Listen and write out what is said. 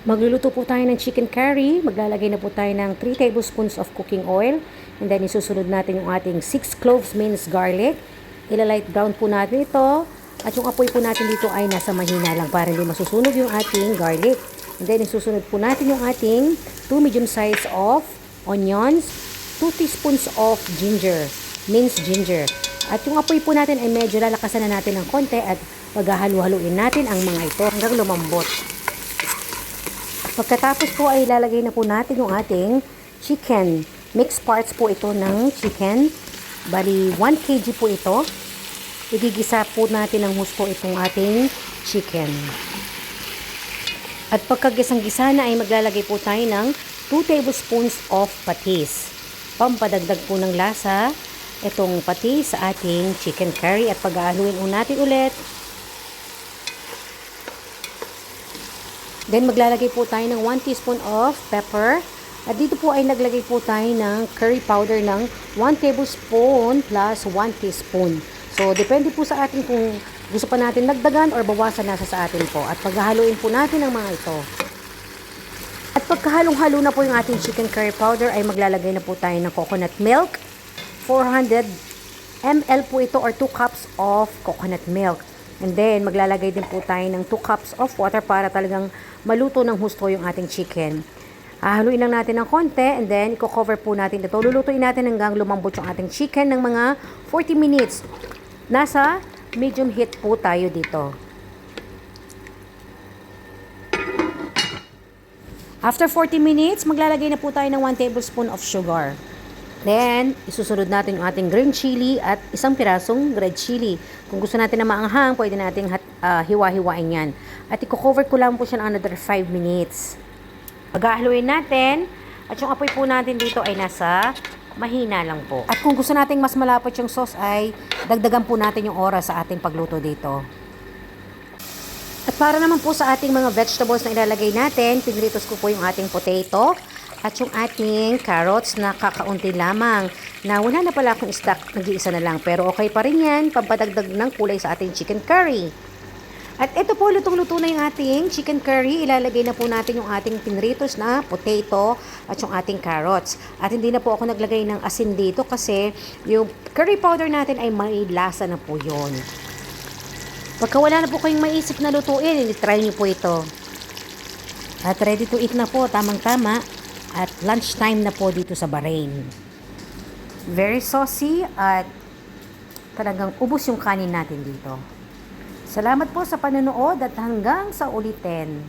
Magluluto po tayo ng chicken curry. Maglalagay na po tayo ng 3 tablespoons of cooking oil. And then isusunod natin yung ating 6 cloves minced garlic. Ilalight brown po natin ito. At yung apoy po natin dito ay nasa mahina lang para hindi masusunog yung ating garlic. And then isusunod po natin yung ating 2 medium size of onions, 2 teaspoons of ginger, minced ginger. At yung apoy po natin ay medyo lalakasan na natin ng konti at maghahalu-haluin natin ang mga ito hanggang lumambot. Pagkatapos po ay ilalagay na po natin yung ating chicken. Mixed parts po ito ng chicken. Bali 1 kg po ito. Igigisa po natin ng husto itong ating chicken. At pagkagisang-gisa na ay maglalagay po tayo ng 2 tablespoons of patis. Pampadagdag po ng lasa itong patis sa ating chicken curry at pag-aaluin natin ulit. Then maglalagay po tayo ng 1 teaspoon of pepper. At dito po ay naglagay po tayo ng curry powder ng 1 tablespoon plus 1 teaspoon. So depende po sa atin kung gusto pa natin dagdagan or bawasan nasa sa atin po. At paghahaluin po natin ang mga ito. At pagkahalong-halo na po yung ating chicken curry powder ay maglalagay na po tayo ng coconut milk. 400 ml po ito or 2 cups of coconut milk. And then, maglalagay din po tayo ng 2 cups of water para talagang maluto ng husto yung ating chicken. Haluin lang natin ng konti and then, i-cover po natin ito. Lulutuin natin hanggang lumambot yung ating chicken ng mga 40 minutes. Nasa medium heat po tayo dito. After 40 minutes, maglalagay na po tayo ng 1 tablespoon of sugar. Then, isusunod natin yung ating green chili at isang pirasong red chili. Kung gusto natin na maanghang, pwede nating hiwa-hiwain yan. At i-cover ko lang po siya ng another 5 minutes. Pag-ahaluin natin, at yung apoy po natin dito ay nasa mahina lang po. At kung gusto nating mas malapot yung sauce ay dagdagan po natin yung oras sa ating pagluto dito. At para naman po sa ating mga vegetables na ilalagay natin, pinritos ko po yung ating potato at yung ating carrots na kakaunti lamang. Na wala na pala akong stock, nag-iisa na lang. Pero okay pa rin yan, pampadagdag ng kulay sa ating chicken curry. At ito po, lutong-luto na yung ating chicken curry. Ilalagay na po natin yung ating pinritos na potato at yung ating carrots. At hindi na po ako naglagay ng asin dito kasi yung curry powder natin ay may lasa na po yun. Pagka wala na po kayong maisip na lutuin, try nyo po ito. At ready to eat na po, tamang-tama. At lunchtime na po dito sa Bahrain. Very saucy at talagang ubos yung kanin natin dito. Salamat po sa panonood at hanggang sa ulitin.